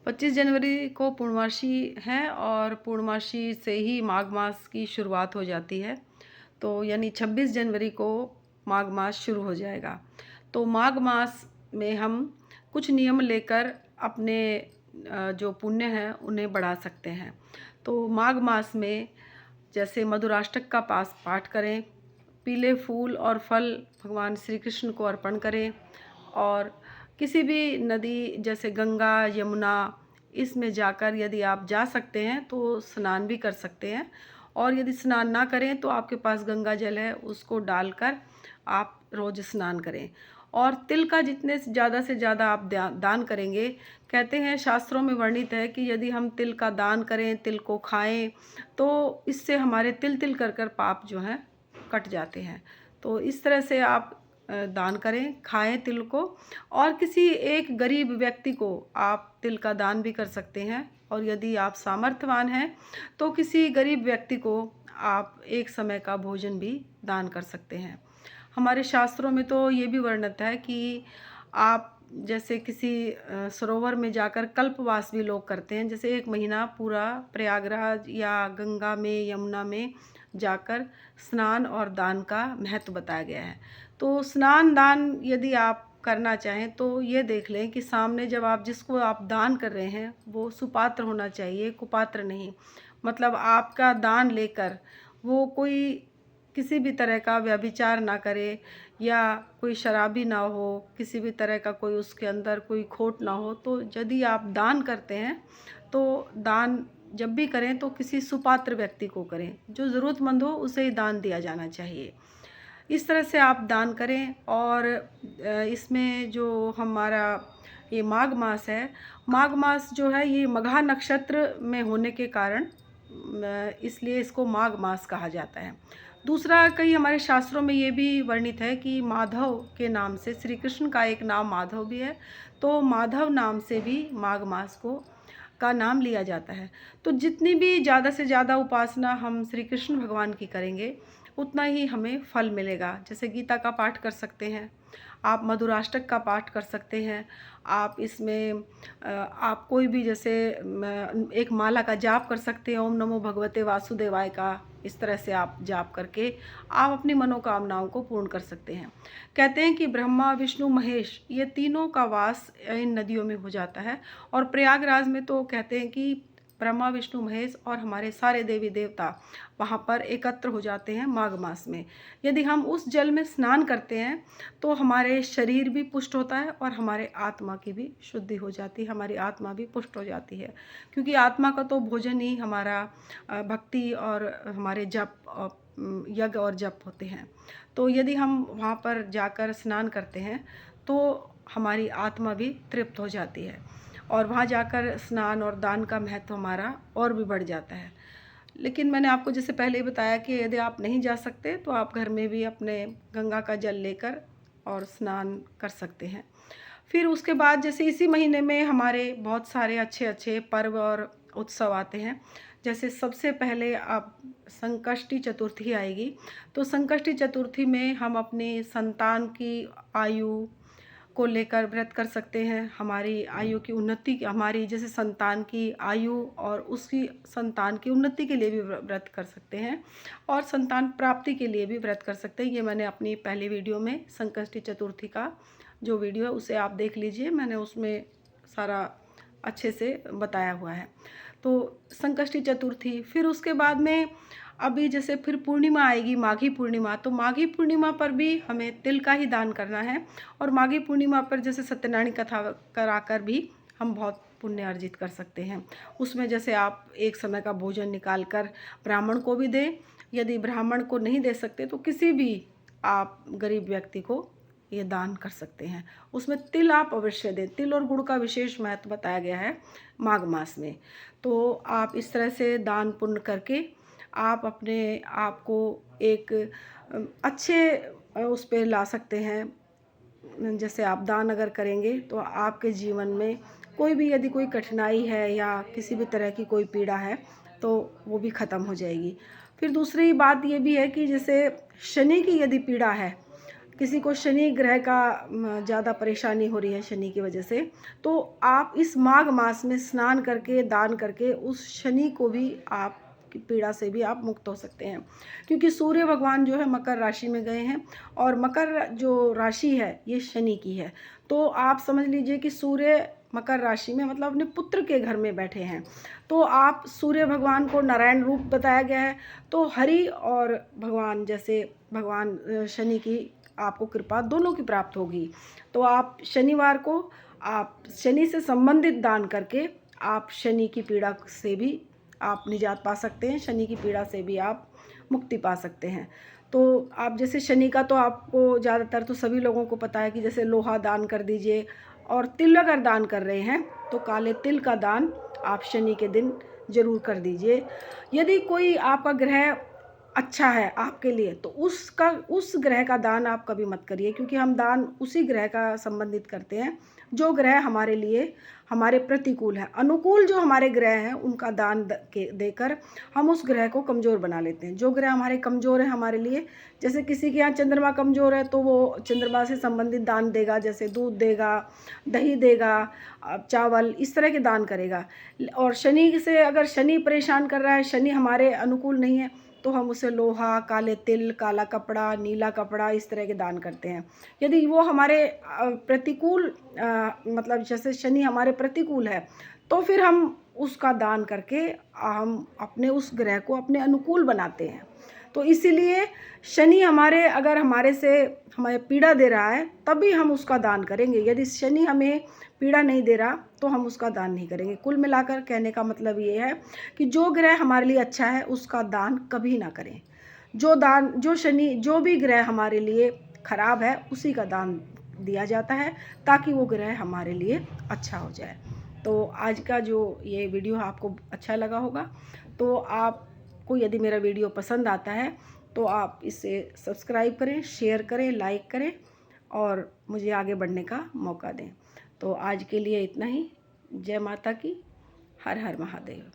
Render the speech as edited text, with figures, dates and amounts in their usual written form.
25 जनवरी को पूर्णमासी है और पूर्णमासी से ही माघ मास की शुरुआत हो जाती है। तो यानी 26 जनवरी को माघ मास शुरू हो जाएगा। तो माघ मास में हम कुछ नियम लेकर अपने जो पुण्य हैं उन्हें बढ़ा सकते हैं। तो माघ मास में जैसे मधुराष्टक का पाठ करें, पीले फूल और फल भगवान श्री कृष्ण को अर्पण करें और किसी भी नदी जैसे गंगा, यमुना इसमें जाकर यदि आप जा सकते हैं तो स्नान भी कर सकते हैं। और यदि स्नान ना करें तो आपके पास गंगा जल है, उसको डालकर आप रोज़ स्नान करें। और तिल का जितने ज़्यादा से ज़्यादा आप दान करेंगे, कहते हैं शास्त्रों में वर्णित है कि यदि हम तिल का दान करें, तिल को खाएं, तो इससे हमारे तिल तिल कर कर पाप जो हैं कट जाते हैं। तो इस तरह से आप दान करें, खाएं तिल को। और किसी एक गरीब व्यक्ति को आप तिल का दान भी कर सकते हैं। और यदि आप सामर्थ्यवान हैं तो किसी गरीब व्यक्ति को आप एक समय का भोजन भी दान कर सकते हैं। हमारे शास्त्रों में तो ये भी वर्णित है कि आप जैसे किसी सरोवर में जाकर कल्पवास भी लोग करते हैं, जैसे 1 महीना पूरा प्रयागराज या गंगा में, यमुना में जाकर स्नान और दान का महत्व बताया गया है। तो स्नान दान यदि आप करना चाहें तो ये देख लें कि सामने जब आप जिसको आप दान कर रहे हैं वो सुपात्र होना चाहिए, कुपात्र नहीं। मतलब आपका दान लेकर वो कोई किसी भी तरह का व्यभिचार ना करे या कोई शराबी ना हो, किसी भी तरह का कोई उसके अंदर कोई खोट ना हो। तो यदि आप दान करते हैं तो दान जब भी करें तो किसी सुपात्र व्यक्ति को करें, जो ज़रूरतमंद हो उसे ही दान दिया जाना चाहिए। इस तरह से आप दान करें। और इसमें जो हमारा ये माघ मास है, माघ मास जो है ये मघा नक्षत्र में होने के कारण इसलिए इसको माघ मास कहा जाता है। दूसरा, कई हमारे शास्त्रों में ये भी वर्णित है कि माधव के नाम से, श्री कृष्ण का एक नाम माधव भी है, तो माधव नाम से भी माघ मास को का नाम लिया जाता है। तो जितनी भी ज़्यादा से ज़्यादा उपासना हम श्री कृष्ण भगवान की करेंगे उतना ही हमें फल मिलेगा। जैसे गीता का पाठ कर सकते हैं, आप मधुराष्टक का पाठ कर सकते हैं, आप इसमें आप कोई भी जैसे एक माला का जाप कर सकते हैं, ओम नमो भगवते वासुदेवाय का। इस तरह से आप जाप करके आप अपनी मनोकामनाओं को पूर्ण कर सकते हैं। कहते हैं कि ब्रह्मा, विष्णु, महेश ये तीनों का वास इन नदियों में हो जाता है। और प्रयागराज में तो कहते हैं कि ब्रह्मा, विष्णु, महेश और हमारे सारे देवी देवता वहाँ पर एकत्र हो जाते हैं माघ मास में। यदि हम उस जल में स्नान करते हैं तो हमारे शरीर भी पुष्ट होता है और हमारे आत्मा की भी शुद्धि हो जाती है, हमारी आत्मा भी पुष्ट हो जाती है। क्योंकि आत्मा का तो भोजन ही हमारा भक्ति और हमारे जप, यज्ञ और जप होते हैं। तो यदि हम वहाँ पर जाकर स्नान करते हैं तो हमारी आत्मा भी तृप्त हो जाती है और वहाँ जाकर स्नान और दान का महत्व हमारा और भी बढ़ जाता है। लेकिन मैंने आपको जैसे पहले ही बताया कि यदि आप नहीं जा सकते तो आप घर में भी अपने गंगा का जल लेकर और स्नान कर सकते हैं। फिर उसके बाद जैसे इसी महीने में हमारे बहुत सारे अच्छे अच्छे पर्व और उत्सव आते हैं। जैसे सबसे पहले आप संकष्टी चतुर्थी आएगी। तो संकष्टी चतुर्थी में हम अपनी संतान की आयु को लेकर व्रत कर सकते हैं। हमारी आयु की उन्नति, हमारी जैसे संतान की आयु और उसकी संतान की उन्नति के लिए भी व्रत कर सकते हैं और संतान प्राप्ति के लिए भी व्रत कर सकते हैं। ये मैंने अपनी पहली वीडियो में संकष्टी चतुर्थी का जो वीडियो है उसे आप देख लीजिए, मैंने उसमें सारा अच्छे से बताया हुआ है। तो संकष्टी चतुर्थी, फिर उसके बाद में अभी जैसे फिर पूर्णिमा आएगी, माघी पूर्णिमा। तो माघी पूर्णिमा पर भी हमें तिल का ही दान करना है। और माघी पूर्णिमा पर जैसे सत्यनारायण कथा कराकर भी हम बहुत पुण्य अर्जित कर सकते हैं। उसमें जैसे आप एक समय का भोजन निकाल कर ब्राह्मण को भी दें, यदि ब्राह्मण को नहीं दे सकते तो किसी भी आप गरीब व्यक्ति को ये दान कर सकते हैं। उसमें तिल आप अवश्य दें। तिल और गुड़ का विशेष महत्व बताया गया है माघ मास में। तो आप इस तरह से दान पुण्य करके आप अपने आप को एक अच्छे उस पे ला सकते हैं। जैसे आप दान अगर करेंगे तो आपके जीवन में कोई भी यदि कोई कठिनाई है या किसी भी तरह की कोई पीड़ा है तो वो भी ख़त्म हो जाएगी। फिर दूसरी बात ये भी है कि जैसे शनि की यदि पीड़ा है किसी को शनि ग्रह का ज़्यादा परेशानी हो रही है शनि की वजह से, तो आप इस माघ मास में स्नान करके, दान करके उस शनि को भी आप की पीड़ा से भी आप मुक्त हो सकते हैं। क्योंकि सूर्य भगवान जो है मकर राशि में गए हैं और मकर जो राशि है ये शनि की है। तो आप समझ लीजिए कि सूर्य मकर राशि में मतलब अपने पुत्र के घर में बैठे हैं। तो आप सूर्य भगवान को नारायण रूप बताया गया है, तो हरि और भगवान जैसे भगवान शनि की आपको कृपा दोनों की प्राप्त होगी। तो आप शनिवार को आप शनि से संबंधित दान करके आप शनि की पीड़ा से भी आप निजात पा सकते हैं, शनि की पीड़ा से भी आप मुक्ति पा सकते हैं। तो आप जैसे शनि का तो आपको ज़्यादातर तो सभी लोगों को पता है कि जैसे लोहा दान कर दीजिए, और तिल अगर दान कर रहे हैं तो काले तिल का दान आप शनि के दिन ज़रूर कर दीजिए। यदि कोई आपका ग्रह अच्छा है आपके लिए तो उस ग्रह का दान आप कभी मत करिए, क्योंकि हम दान उसी ग्रह का संबंधित करते हैं जो ग्रह हमारे लिए हमारे प्रतिकूल है। अनुकूल जो हमारे ग्रह हैं उनका दान देकर हम उस ग्रह को कमज़ोर बना लेते हैं। जो ग्रह हमारे कमज़ोर है हमारे लिए, जैसे किसी के यहाँ चंद्रमा कमज़ोर है तो वो चंद्रमा से संबंधित दान देगा, जैसे दूध देगा, दही देगा, चावल, इस तरह के दान करेगा। और शनि से अगर शनि परेशान कर रहा है, शनि हमारे अनुकूल नहीं है, तो हम उसे लोहा, काले तिल, काला कपड़ा, नीला कपड़ा इस तरह के दान करते हैं। यदि वो हमारे प्रतिकूल मतलब जैसे शनि हमारे प्रतिकूल है तो फिर हम उसका दान करके हम अपने उस ग्रह को अपने अनुकूल बनाते हैं। तो इसीलिए शनि हमारे अगर हमें पीड़ा दे रहा है तभी हम उसका दान करेंगे। यदि शनि हमें पीड़ा नहीं दे रहा तो हम उसका दान नहीं करेंगे। कुल मिलाकर कहने का मतलब ये है कि जो ग्रह हमारे लिए अच्छा है उसका दान कभी ना करें। जो भी ग्रह हमारे लिए खराब है उसी का दान दिया जाता है ताकि वो ग्रह हमारे लिए अच्छा हो जाए। तो आज का जो ये वीडियो आपको अच्छा लगा होगा, तो आपको यदि मेरा वीडियो पसंद आता है तो आप इसे सब्सक्राइब करें, शेयर करें, लाइक करें और मुझे आगे बढ़ने का मौका दें। तो आज के लिए इतना ही। जय माता की। हर हर महादेव।